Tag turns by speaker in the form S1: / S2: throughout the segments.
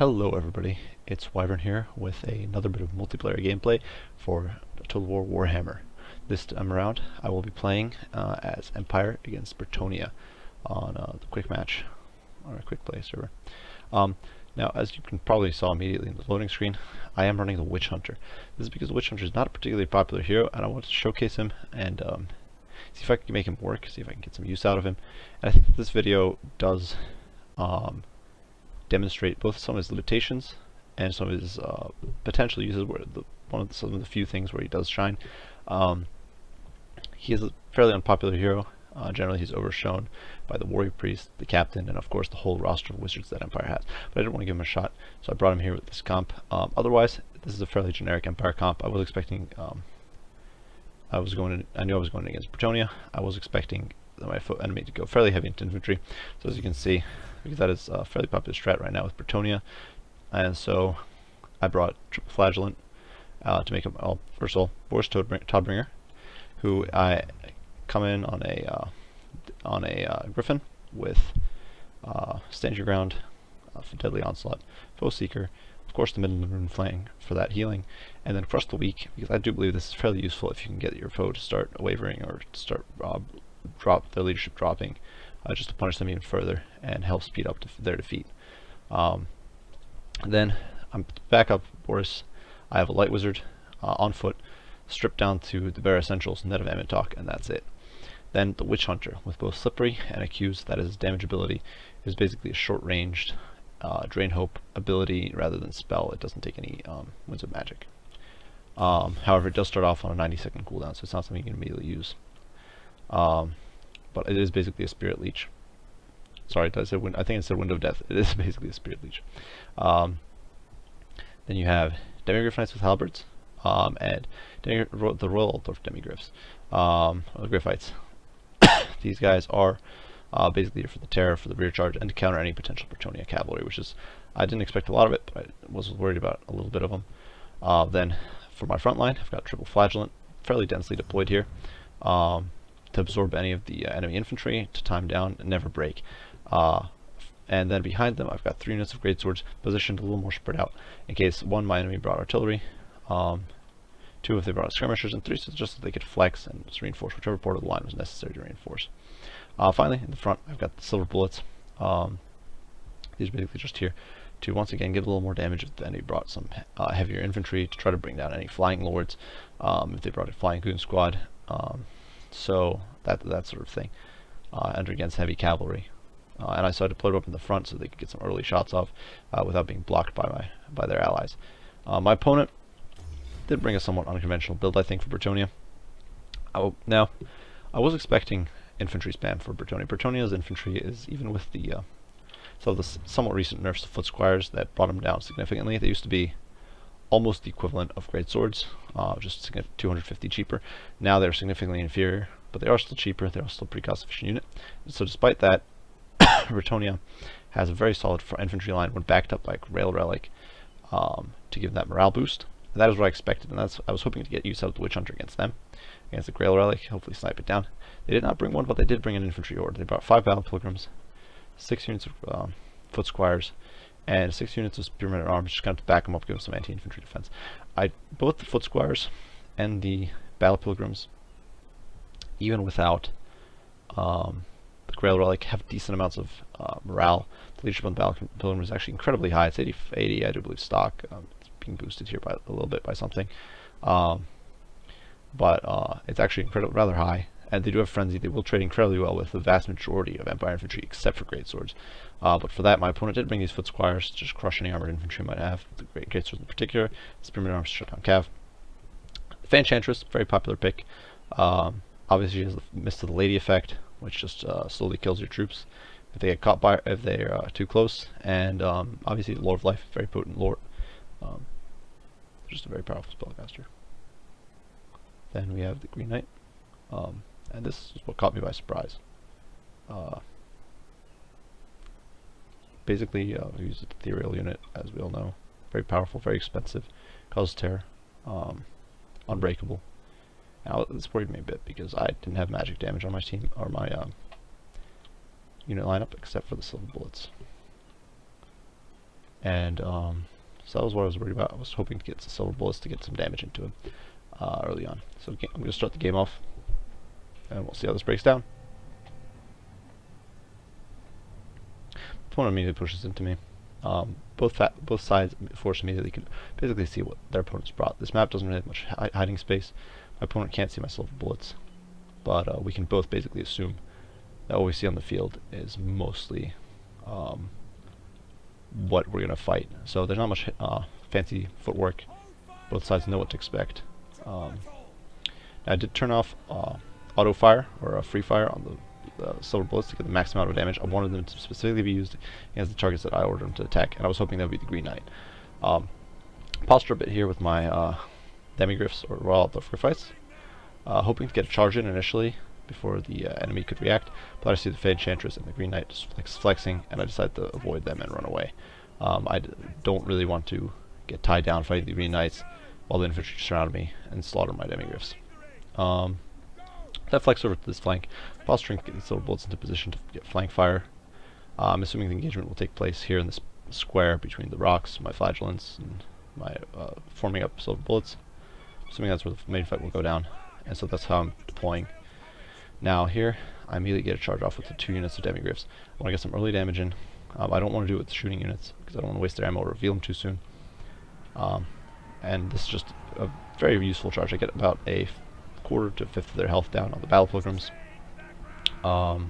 S1: Hello everybody, it's Wyvern here with another bit of multiplayer gameplay for Total War Warhammer. This time around I will be playing as Empire against Bretonnia on the quick match, or a quick play server. Now, as you can probably saw immediately in the loading screen, I am running the Witch Hunter. This is because the Witch Hunter is not a particularly popular hero, and I want to showcase him and see if I can make him work, see if I can get some use out of him. And I think that this video does demonstrate both some of his limitations and some of his potential uses. Where some of the few things where he does shine. He is a fairly unpopular hero. Generally, he's overshown by the warrior priest, the captain, and of course the whole roster of wizards that Empire has. But I didn't want to give him a shot, so I brought him here with this comp. Otherwise, this is a fairly generic Empire comp. I was expecting. I knew I was going against Bretonnia. I was expecting my enemy to go fairly heavy into infantry. So as you can see, because that is a fairly popular strat right now with Bretonnia, and so I brought Triple Flagellant to make him. First of all, Boris Todbringer, who I come in on a Griffin with Stand Your Ground, for Deadly Onslaught, Foe Seeker, of course the Midland Rune Flang for that healing, and then Crush the Weak, because I do believe this is fairly useful if you can get your foe to start wavering or to start drop their leadership dropping, just to punish them even further and help speed up their defeat. Then I'm back up Boris. I have a Light Wizard on foot, stripped down to the bare essentials, net of Emmet Talk, and that's it. Then the Witch Hunter with both Slippery and Accuse, that is his damage ability, is basically a short-ranged Drain Hope ability rather than spell. It doesn't take any Winds of Magic. However, it does start off on a 90-second cooldown, so it's not something you can immediately use. But it is basically a Spirit Leech. Sorry, I think it said Window of Death. It is basically a Spirit Leech. Then you have Demigryph Knights with Halberds, and the Royal Altdorf Demigryphs, or the Griffites. These guys are basically for the terror, for the rear charge, and to counter any potential Bretonnia cavalry, which is, I didn't expect a lot of it, but I was worried about a little bit of them. Then for my front line, I've got Triple Flagellant, fairly densely deployed here, to absorb any of the enemy infantry, to time down and never break. And then behind them I've got 3 units of greatswords positioned a little more spread out, in case 1, my enemy brought artillery, 2, if they brought skirmishers, and 3, so just so they could flex and just reinforce whichever part of the line was necessary to reinforce. Finally, in the front I've got the Silver Bullets. These are basically just here to once again give a little more damage if the enemy brought some heavier infantry, to try to bring down any flying lords, if they brought a flying goon squad. So that sort of thing, and against heavy cavalry. And I decided to put it up in the front so they could get some early shots off without being blocked by their allies. My opponent did bring a somewhat unconventional build, I think, for Bretonnia. Now, I was expecting infantry spam for Bretonnia. Bretonnia's infantry is, even with the somewhat recent nerfs to foot squires that brought them down significantly. They used to be almost the equivalent of great swords, just 250 cheaper. Now they're significantly inferior, but they are still cheaper. They're still a pretty cost-efficient unit. So despite that, Bretonnia has a very solid infantry line when backed up by Grail Relic, to give that morale boost. And that is what I expected, and I was hoping to get use out of the Witch Hunter against them, against the Grail Relic, hopefully snipe it down. They did not bring one, but they did bring an infantry horde. They brought 5 Battle Pilgrims, 6 units of foot squires, and 6 units of spearmen at arms, just kind of to back them up, give them some anti-infantry defense. Both the foot squires and the Battle Pilgrims, even without the Grail Relic, have decent amounts of morale. The leadership on the Battle Pilgrim is actually incredibly high. It's 80, I do believe, stock. It's being boosted here by a little bit by something, but it's actually rather high. And they do have Frenzy. They will trade incredibly well with the vast majority of Empire infantry, except for great swords. But for that, my opponent did bring these foot squires to just crush any armored infantry might have. The great swords in particular, spearman arms to shut down cav. The Enchantress, very popular pick. Obviously, she has the Mist of the Lady effect, which just slowly kills your troops if they get caught if they're too close. And obviously, Lord of Life, very potent lord. Just a very powerful spellcaster. Then we have the Green Knight. And this is what caught me by surprise. Basically, we use the ethereal unit, as we all know. Very powerful, very expensive, causes terror, unbreakable. Now, this worried me a bit because I didn't have magic damage on my team, or my unit lineup, except for the Silver Bullets. And so that was what I was worried about. I was hoping to get some silver bullets to get some damage into him early on. So I'm going to start the game off, and we'll see how this breaks down. Opponent immediately pushes into me. Both sides force immediately can basically see what their opponent's brought. This map doesn't really have much hiding space. My opponent can't see my silver bullets, but we can both basically assume that what we see on the field is mostly what we're going to fight. So there's not much fancy footwork. Both sides know what to expect. I did turn off auto fire or free fire on the silver bullets to get the max amount of damage. I wanted them to specifically be used against the targets that I ordered them to attack, and I was hoping that would be the Green Knight. Posture a bit here with my demigryphs or Royal Outlaw Fights, hoping to get a charge in initially before the enemy could react, but I see the Enchantress and the Green Knight just flexing, and I decide to avoid them and run away. I don't really want to get tied down fighting the Green Knights while the infantry surround me and slaughter my demigryphs. That flex over to this flank, posturing to get the silver bullets into position to get flank fire. I'm assuming the engagement will take place here in this square between the rocks, my flagellants, and my forming up silver bullets. Assuming that's where the main fight will go down, and so that's how I'm deploying. Now here, I immediately get a charge off with the 2 units of demigryphs. I want to get some early damage in. I don't want to do it with the shooting units because I don't want to waste their ammo or reveal them too soon. And this is just a very useful charge. I get about a quarter to a fifth of their health down on the battle pilgrims. Not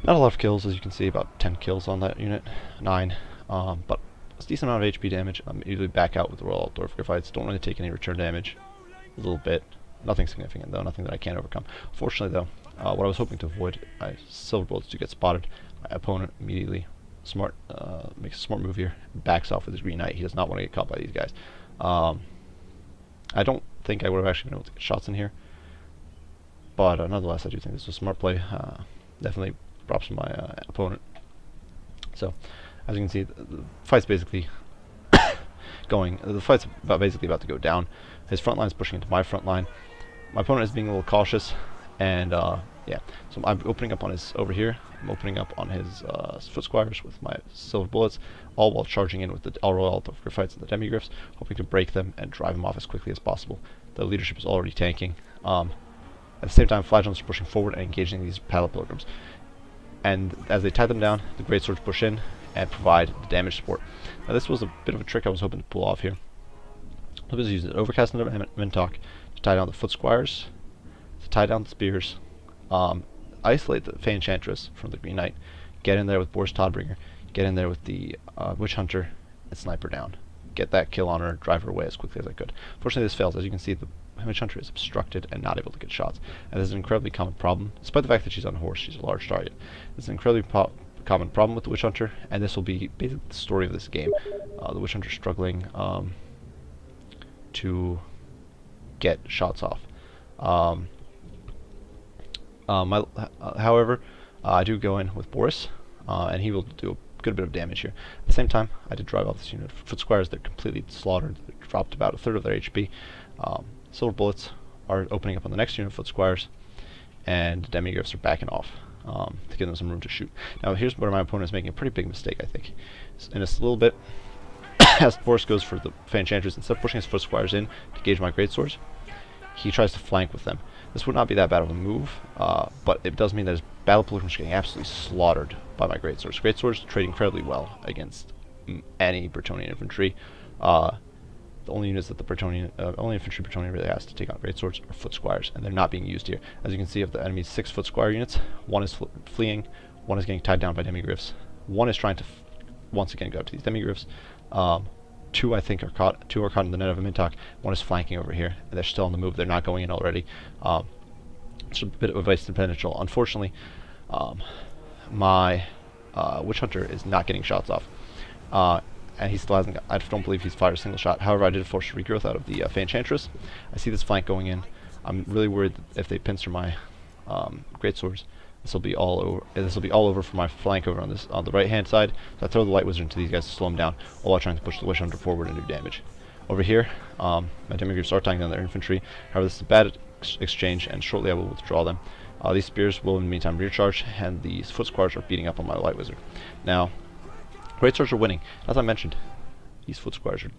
S1: a lot of kills, as you can see, about 10 kills on that unit, 9. But a decent amount of HP damage. I'm usually back out with the Royal Outlaw Fights. Don't really take any return damage. A little bit. Nothing significant though, nothing that I can't overcome. Fortunately though, what I was hoping to avoid, silver bullets do get spotted. My opponent immediately makes a smart move here, backs off with his Green Knight. He does not want to get caught by these guys. I don't think I would have actually been able to get shots in here, but nonetheless I do think this was a smart play. Definitely props to my opponent. So as you can see, the fight's basically the fight's basically about to go down. His front line is pushing into my front line. My opponent is being a little cautious, and yeah, so I'm opening up on his over here. I'm opening up on his foot squires with my silver bullets, all while charging in with the Royal Outlaw Fights and the demigryphs, hoping to break them and drive them off as quickly as possible. The leadership is already tanking. At the same time, flagellants are pushing forward and engaging these battle pilgrims. And as they tie them down, the greatswords push in and provide the damage support. Now this was a bit of a trick I was hoping to pull off here. I was using an overcast and a Mintalk to tie down the foot squires, to tie down the spears, isolate the Enchantress from the Green Knight, get in there with Boris Todbringer, get in there with the Witch Hunter, and sniper down. Get that kill on her, drive her away as quickly as I could. Fortunately this fails. As you can see, the Witch Hunter is obstructed and not able to get shots. And this is an incredibly common problem, despite the fact that she's on a horse, she's a large target. It's an incredibly common problem with the Witch Hunter, and this will be basically the story of this game. The Witch Hunter struggling to get shots off. However, I do go in with Boris, and he will do a good bit of damage here. At the same time, I did drive off this unit. Foot squires, they're completely slaughtered. They dropped about a third of their HP. Silver bullets are opening up on the next unit of foot squires, and demigryphs are backing off to give them some room to shoot. Now here's where my opponent is making a pretty big mistake, I think. In a little bit, as Boris goes for the Enchantress, instead of pushing his foot squires in to gauge my greatswords, he tries to flank with them. This would not be that bad of a move, but it does mean that his battle pilgrims are getting absolutely slaughtered by my greatswords. Greatswords trade incredibly well against any Bretonnian infantry. The only units that the only infantry Bretonnian really has to take on greatswords are foot squires, and they're not being used here. As you can see, of the enemy's 6 foot squire units, 1 is fleeing, 1 is getting tied down by demigryphs, 1 is trying to once again go up to these demigryphs. 2 I think are caught. 2 are caught in the net of a Mintalk. 1 is flanking over here, and they're still on the move. They're not going in already. It's a bit of a wasted potential. Unfortunately, my Witch Hunter is not getting shots off, and he still hasn't. I don't believe he's fired a single shot. However, I did force regrowth out of the Enchantress. I see this flank going in. I'm really worried that if they pincer my greatswords, this will be all over. This will be all over for my flank over on the right hand side. So I throw the Light Wizard into these guys to slow them down, all while trying to push the Witch Hunter forward and do damage. Over here, my demigryphs are tying down their infantry. However, this is a bad exchange, and shortly I will withdraw them. These spears will in the meantime recharge, and these foot squires are beating up on my Light Wizard. Now, Great Swords are winning. As I mentioned, these foot squires are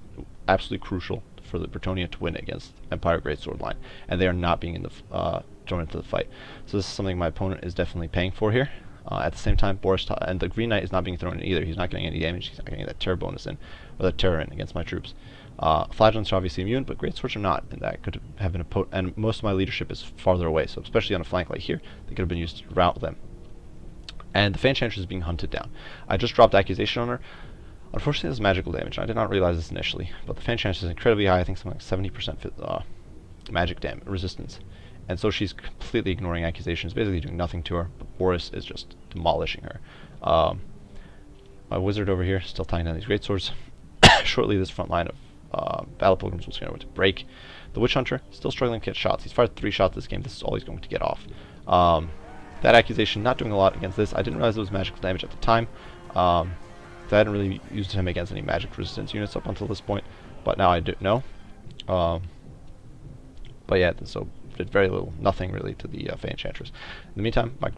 S1: absolutely crucial for the Bretonnia to win against Empire Great Sword line, and they are not being in the thrown into the fight. So this is something my opponent is definitely paying for here. At the same time, Boris and the Green Knight is not being thrown in either. He's not getting any damage. He's not getting that terror bonus in, or that terror in against my troops. Flagellants are obviously immune, but Great Swords are not, and that could have been and most of my leadership is farther away, so especially on a flank like here, they could have been used to rout them. And the Fan Enchantress is being hunted down. I just dropped Accusation on her. Unfortunately, this is magical damage, and I did not realize this initially, but the Fan Enchantress is incredibly high. I think something like 70% magic damage resistance. And so she's completely ignoring accusations, basically doing nothing to her, but Boris is just demolishing her. My wizard over here still tying down these great swords. Shortly, this front line of battle pilgrims was going to break. The Witch Hunter still struggling to get shots. He's fired 3 shots this game. This is all he's going to get off. That accusation not doing a lot against this. I didn't realize it was magical damage at the time. I hadn't really used him against any magic resistance units up until this point, but now I do know. But yeah, so did very little, nothing really to the Fan Enchantress. In the meantime, my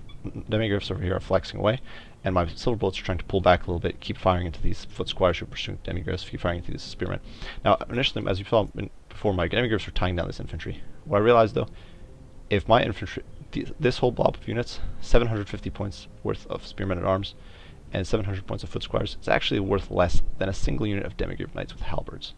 S1: demigriffs over here are flexing away, and my silver bullets are trying to pull back a little bit, keep firing into these foot squires who are pursuing demigriffs, keep firing into these spearmen. Now, initially, as you saw before, my demigriffs were tying down this infantry. What I realized though, if my infantry, this whole blob of units, 750 points worth of spearmen at arms, and 700 points of foot squires, it's actually worth less than a single unit of demigriff knights with halberds.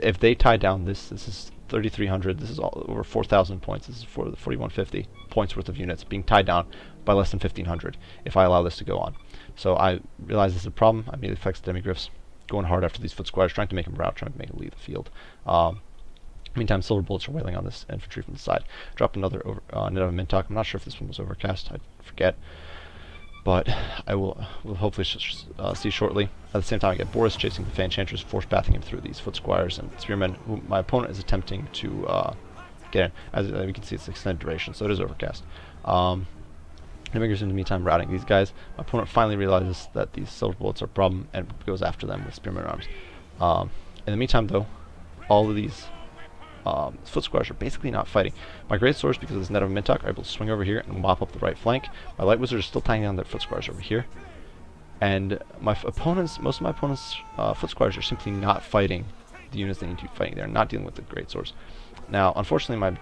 S1: If they tie down this is 3,300. This is all over 4,000 points. This is for the 4,150 points worth of units being tied down by less than 1,500 if I allow this to go on. So I realize this is a problem. I immediately flex the demigriffs, going hard after these foot squires, trying to make them rout, trying to make them leave the field. Meantime, silver bullets are wailing on this infantry from the side. Drop another net of Mintok. I'm not sure if this one was overcast. I forget. But I will hopefully see shortly. At the same time, I get Boris chasing the Fan Enchantress, force pathing him through these foot squires and spearmen, who my opponent is attempting to get in. As we can see, it's extended duration, so it is overcast. Demigriffs in the meantime routing these guys. My opponent finally realizes that these silver bullets are a problem and goes after them with spearmen arms. In the meantime, though, all of these foot squires are basically not fighting. My great swords, because of this net of Mintok, are able to swing over here and mop up the right flank. My light wizards are still tying down their foot squires over here, and most of my opponents' foot squires are simply not fighting the units they need to be fighting. They're not dealing with the great swords. Now, unfortunately, my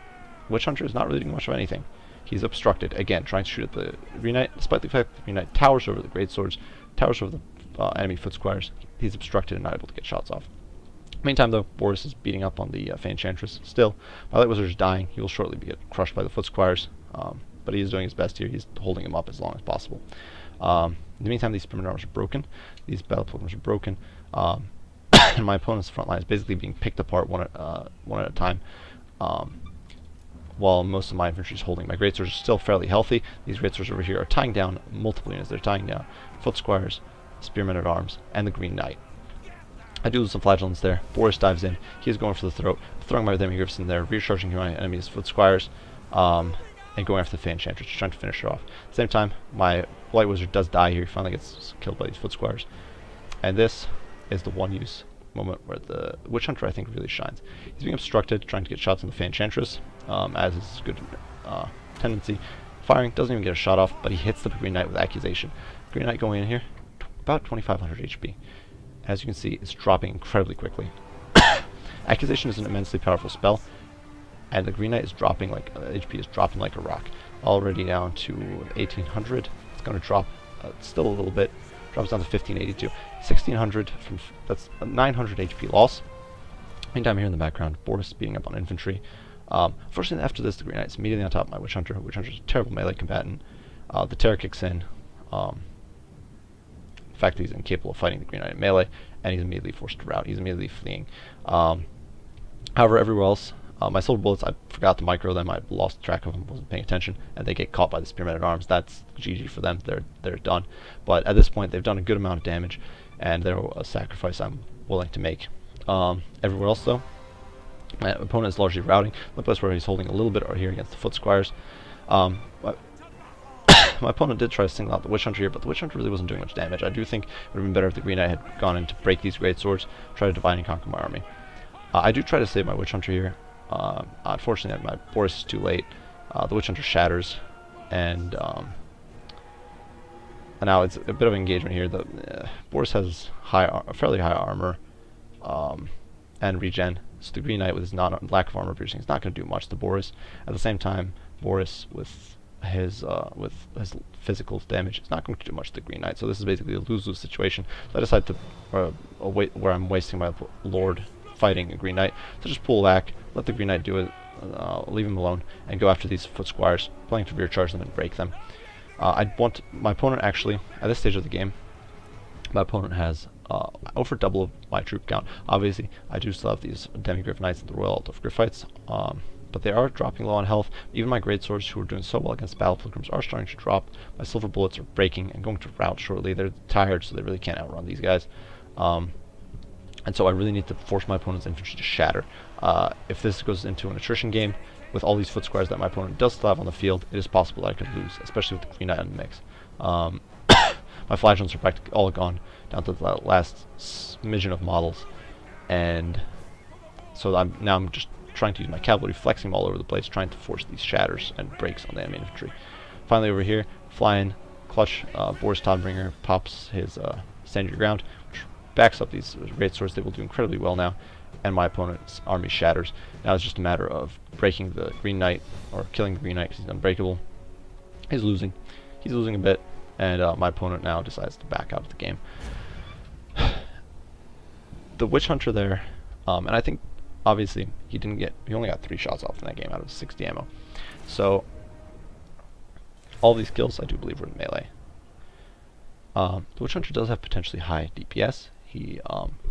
S1: Witch Hunter is not really doing much of anything. He's obstructed again, trying to shoot at the Green Knight, despite the fact that the Green Knight towers over the great swords, towers over the enemy foot squires. He's obstructed and not able to get shots off. Meantime, though, Boris is beating up on the Fan Enchantress. Still, my light wizard is dying. He will shortly get crushed by the foot squires, but he is doing his best here. He's holding him up as long as possible. In the meantime, these spearmen arms are broken. These battle pilgrims are broken, and my opponent's front line is basically being picked apart one at a time. While most of my infantry is holding. My great swords are still fairly healthy. These great swords over here are tying down multiple units. They're tying down foot squires, spearmen at arms, and the Green Knight. I do lose some flagellants there. Boris dives in. He is going for the throat, throwing my demigriffs in there, recharging my enemy's foot squires, and going after the Fan Enchantress, trying to finish her off. At the same time, my light wizard does die here. He finally gets killed by these foot squires. And this is the one use moment where the Witch Hunter, I think, really shines. He's being obstructed, trying to get shots on the Fan Enchantress, as is his good tendency. Firing, doesn't even get a shot off, but he hits the Green Knight with Accusation. Green Knight going in here, about 2,500 HP. As you can see, it's dropping incredibly quickly. Accusation is an immensely powerful spell, and the Green Knight is dropping like HP is dropping like a rock. Already down to 1,800. It's going to drop still a little bit. Drops down to 1,582. 1,600 from that's a 900 HP loss. Meantime, here in the background, Boris beating up on infantry. Fortunately, after this, the Green Knight is immediately on top of my Witch Hunter. Witch Hunter is a terrible melee combatant. The terror kicks in. The fact that he's incapable of fighting the Green Knight in melee, and he's immediately forced to rout. He's immediately fleeing. However, everywhere else, my silver bullets, I forgot to micro them. I lost track of them, wasn't paying attention, and they get caught by the spearmen at arms. That's GG for them. They're done. But at this point, they've done a good amount of damage, and they're a sacrifice I'm willing to make. Everywhere else, though, my opponent is largely routing. The place where he's holding a little bit are here against the foot squires. My opponent did try to single out the Witch Hunter here, but the Witch Hunter really wasn't doing much damage. I do think it would have been better if the Green Knight had gone in to break these great swords, try to divide and conquer my army. I do try to save my Witch Hunter here. Unfortunately, my Boris is too late. The Witch Hunter shatters, and now it's a bit of engagement here. The Boris has fairly high armor and regen. So the Green Knight with his lack of armor piercing is not going to do much to Boris. At the same time, Boris with his physical damage is not going to do much to the Green Knight. So this is basically a lose-lose situation. So I decide to where I'm wasting my Lord fighting a Green Knight, so just pull back, let the Green Knight do it, leave him alone, and go after these foot squires, planning to rear charge them and break them. I want my opponent actually at this stage of the game. My opponent has over double of my troop count. Obviously, I do still have these Demigryph Knights and the Royal Alt of Griffites, but they are dropping low on health. Even my Great Swords, who are doing so well against Battle Pilgrims, are starting to drop. My Silver Bullets are breaking and going to rout shortly. They're tired, so they really can't outrun these guys. And so I really need to force my opponent's infantry to shatter. If this goes into an attrition game, with all these foot squares that my opponent does still have on the field, it is possible that I could lose, especially with the Green Knight in the mix. My flagellants are practically all gone, down to the last smidgen of models. And so I'm just trying to use my cavalry, flexing them all over the place, trying to force these shatters and breaks on the enemy infantry. Finally over here, flying clutch, Boris Todbringer pops his stand your ground, which backs up these Great Swords. They will do incredibly well now, and my opponent's army shatters. Now it's just a matter of breaking the Green Knight, or killing the Green Knight because he's unbreakable. He's losing a bit, and my opponent now decides to back out of the game. The Witch Hunter there, and I think obviously he only got 3 shots off in that game out of 60 ammo. So all these kills I do believe were in melee. The Witch Hunter does have potentially high DPS. He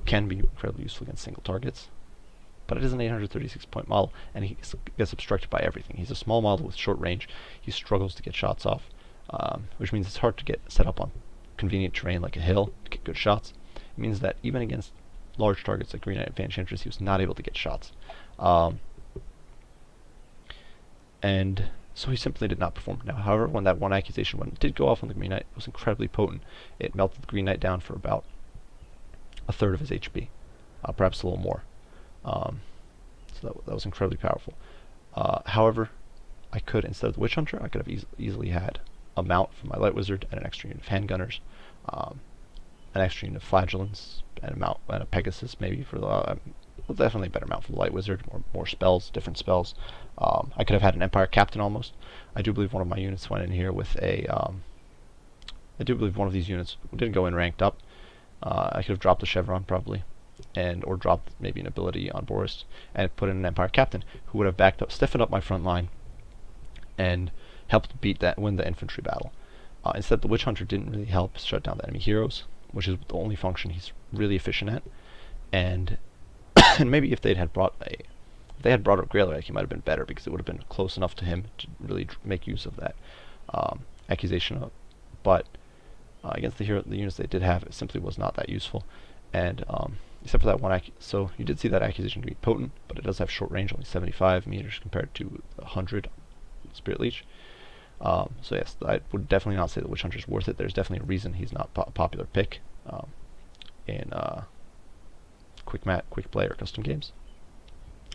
S1: can be incredibly useful against single targets, but it is an 836 point model, and he gets obstructed by everything. He's a small model with short range. He struggles to get shots off, which means it's hard to get set up on convenient terrain like a hill to get good shots. It means that even against large targets like Green Knight and Vanquish Interest, he was not able to get shots. And so he simply did not perform. Now, however, when that one accusation did go off on the Green Knight, it was incredibly potent. It melted the Green Knight down for about a third of his HP, perhaps a little more. So that was incredibly powerful. However, I could, instead of the Witch Hunter, I could have easily had a mount for my Light Wizard and an extra unit of handgunners, an extra unit of flagellants, and a mount and a Pegasus maybe for the well, definitely a better mount for the Light Wizard, more spells, different spells. I could have had an Empire Captain almost. I do believe one of my units went in here with a I do believe one of these units didn't go in ranked up. I could have dropped the Chevron probably, or dropped maybe an ability on Boris and put in an Empire Captain who would have backed up, stiffened up my front line, and helped win the infantry battle. Instead, the Witch Hunter didn't really help shut down the enemy heroes, which is the only function he's really efficient at. And and maybe if they had brought a Greylark, he might have been better, because it would have been close enough to him to really make use of that accusation. But against the units they did have, it simply was not that useful. And except for that one, so you did see that accusation to be potent, but it does have short range, only 75 meters compared to 100 Spirit Leech. So yes, I would definitely not say the Witch Hunter is worth it. There's definitely a reason he's not a popular pick in quick play or custom games.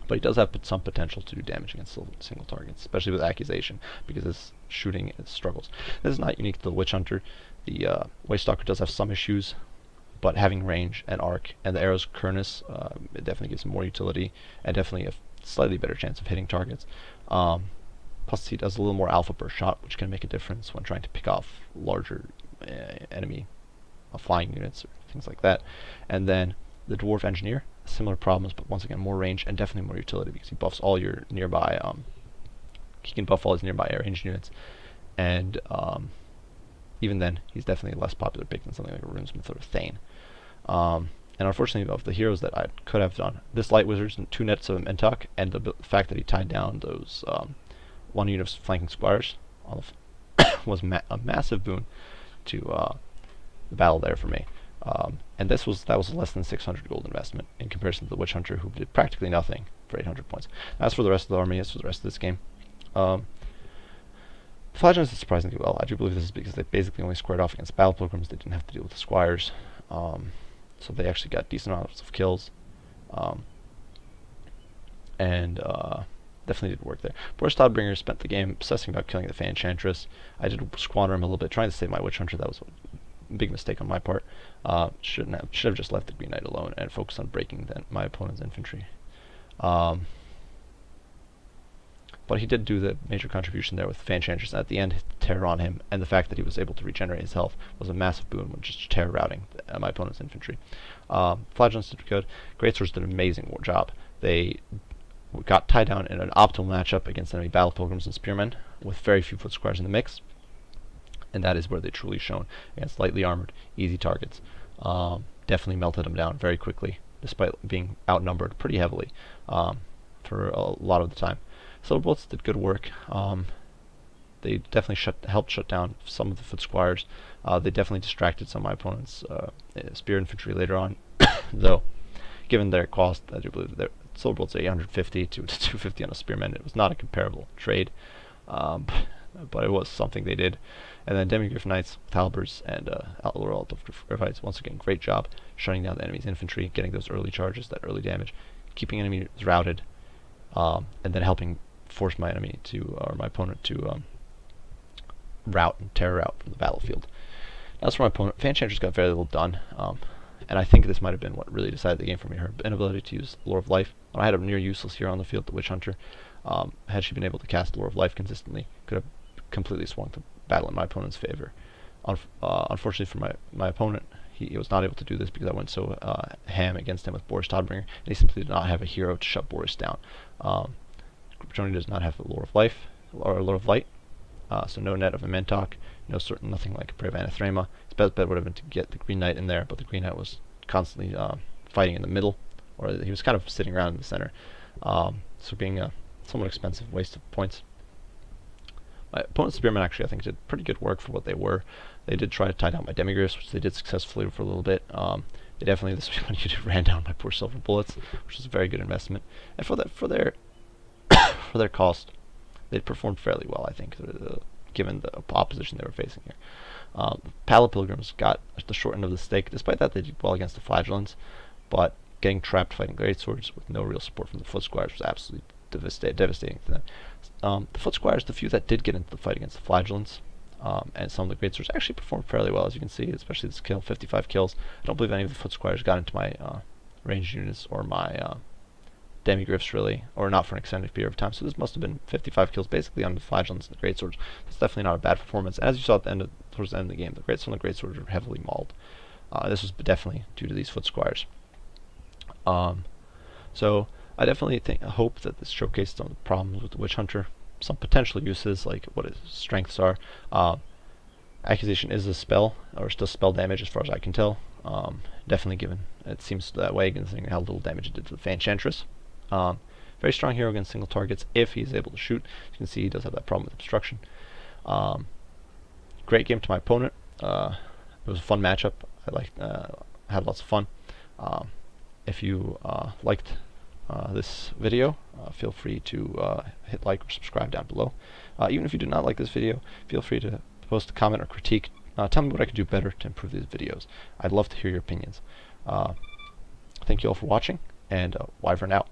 S1: But he does have some potential to do damage against single targets, especially with accusation, because his shooting struggles. This is not unique to the Witch Hunter. The Waste Stalker does have some issues, but having range and arc and the arrow's Kernus, it definitely gives him more utility and definitely a slightly better chance of hitting targets. Plus he does a little more alpha burst shot, which can make a difference when trying to pick off larger enemy flying units or things like that. And then the Dwarf Engineer, similar problems, but once again more range and definitely more utility, because he buffs all your nearby he can buff all his nearby air ranged units, and even then he's definitely a less popular pick than something like a Runesmith or a Thane. And unfortunately, of the heroes that I could have done, this Light Wizard's 2 nets of Mentok, and the fact that he tied down those 1 unit of flanking squires was a massive boon to the battle there for me. And that was a less than 600 gold investment in comparison to the Witch Hunter, who did practically nothing for 800 points. As for the rest of the army, as for the rest of this game, Flagellants did surprisingly well. I do believe this is because they basically only squared off against Battle Pilgrims. They didn't have to deal with the squires, so they actually got decent amounts of kills. And definitely did work there. Boris Todbringer spent the game obsessing about killing the Fan Enchantress. I did squander him a little bit, trying to save my Witch Hunter. That was a big mistake on my part. Should have just left the Green Knight alone and focused on breaking my opponent's infantry. But he did do the major contribution there with Fan Enchantress. At the end, terror on him, and the fact that he was able to regenerate his health was a massive boon when just terror routing my opponent's infantry. Flagellants did good. Greatswords did an amazing job. They got tied down in an optimal matchup against enemy Battle Pilgrims and Spearmen, with very few foot squares in the mix, and that is where they truly shone against lightly armored, easy targets. Definitely melted them down very quickly, despite being outnumbered pretty heavily for a lot of the time. Silver Bolts did good work. They definitely helped shut down some of the foot squires. They definitely distracted some of my opponent's spear infantry later on, though given their cost, I do believe their Silver Bolts 850 to 250 on a spearman. It was not a comparable trade, but it was something they did. And then Demigryph Knights with halberds and Outlaw of Griffites, once again, great job shutting down the enemy's infantry, getting those early charges, that early damage, keeping enemies routed, and then helping force my enemy to, or my opponent to rout and terror out from the battlefield. As for my opponent, Fan Enchantress got very little done, and I think this might have been what really decided the game for me. Her inability to use Lore of Life. I had a near useless hero on the field, the Witch Hunter. Had she been able to cast Lore of Life consistently, could have completely swung the battle in my opponent's favor. Unfortunately for my opponent, he was not able to do this because I went so ham against him with Boris Todbringer, and he simply did not have a hero to shut Boris down. Joni does not have the Lore of Life or Lore of Light, so no net of a Mentok, nothing like a Brave Anathrema. His best bet would have been to get the Green Knight in there, but the Green Knight was constantly fighting in the middle, or he was kind of sitting around in the center, so being a somewhat expensive waste of points. My opponent's Spearmen actually, I think, did pretty good work for what they were. They did try to tie down my Demigryphs, which they did successfully for a little bit. They definitely, this Spearmen ran down my poor Silver Bullets, which was a very good investment. And for their for their cost, they performed fairly well, I think, given the opposition they were facing here. The Battle Pilgrims got the short end of the stick. Despite that, they did well against the Flagellants, but getting trapped fighting Greatswords with no real support from the Foot Squires was absolutely devastating to them. The Foot Squires, the few that did get into the fight against the Flagellants, and some of the Greatswords actually performed fairly well, as you can see, especially this kill, 55 kills. I don't believe any of the Foot Squires got into my ranged units or my Demigryphs, really, or not for an extended period of time, so this must have been 55 kills basically on the Flagellants and the Greatswords. That's definitely not a bad performance. And as you saw at the end towards the end of the game, some of the Greatswords were heavily mauled. This was definitely due to these Foot Squires. So I definitely hope that this showcased some of the problems with the Witch Hunter, some potential uses, like what its strengths are. Accusation is a spell, or still spell damage as far as I can tell. Definitely given it seems that way, considering how little damage it did to the Fan Enchantress. Very strong hero against single targets if he's able to shoot. As you can see, he does have that problem with obstruction. Great game to my opponent. It was a fun matchup. I had lots of fun. If you liked this video, feel free to hit like or subscribe down below. Even if you do not like this video, feel free to post a comment or critique. Tell me what I could do better to improve these videos. I'd love to hear your opinions. Thank you all for watching, and Wyvern out.